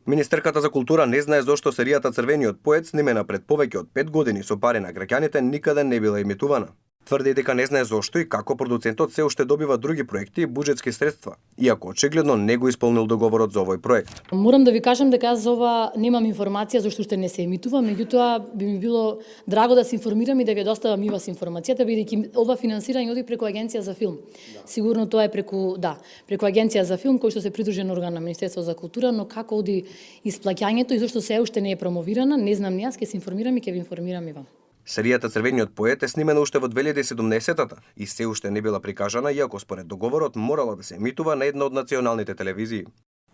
Министерката за култура не знае зошто серијата Црвениот поет, снимена пред повеќе од 5 години со пари на граѓаните, никаде не била емитувана. Тврди дека не знае зошто и како продуцентот се уште добива други проекти и буџетски средства, иако очигледно не го исполнил договорот за овој проект. Морам да ви кажам дека аз за ова немам информација зашто уште не се емитува, меѓутоа би ми било драго да се информирам и да ви доставам и вас информацијата, бидејќи ова финансирање оди преку Агенција за филм. Сигурно тоа е преку Агенција за филм, кој што се придружен орган на Министерство за култура, но како оди исплаќањето и зашто се уште не е промовирана, не знам ни, аз ќе се информирам и ќе ви информирам и вам. Серијата Црвениот поет е снимена уште во 2017-та и се уште не била прикажана, иако според договорот морала да се емитува на една од националните телевизии.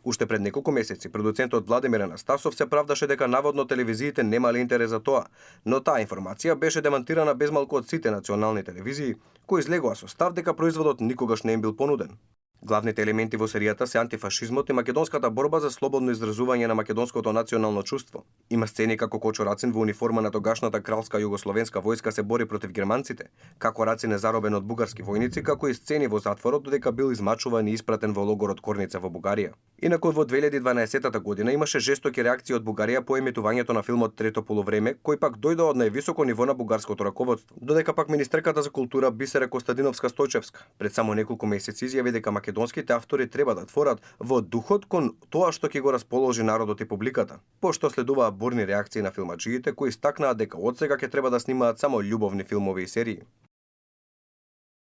Уште пред неколку месеци продуцентот Владимир Анастасов се правдаше дека наводно телевизиите немале интерес за тоа, но таа информација беше демантирана без малку од сите национални телевизии, кои излегоа со став дека производот никогаш не им бил понуден. Главните елементи во серијата се антифашизмот и македонската борба за слободно изразување на македонското национално чувство. Има сцени како Кочо Рацин во униформа на тогашната кралска југословенска војска се бори против германците, како Рацин е заробен од бугарски војници, како и сцени во затворот додека бил измачуван и испратен во логорот Корница во Бугарија. Инаку во 2012 година имаше жестоки реакции од Бугарија по емитувањето на филмот Трето полувреме, кој пак дојде од највисоко ниво на бугарското раководство. Додека пак министерката за култура Бисера Костадиновска Стојчевска пред само неколку месеци изјави дека македонските автори треба да творат во духот кон тоа што ќе го расположи народот и публиката. Пошто следуваа бурни реакции на филмаджиите кои стакнаа дека одсега ќе треба да снимаат само љубовни филмови и серии.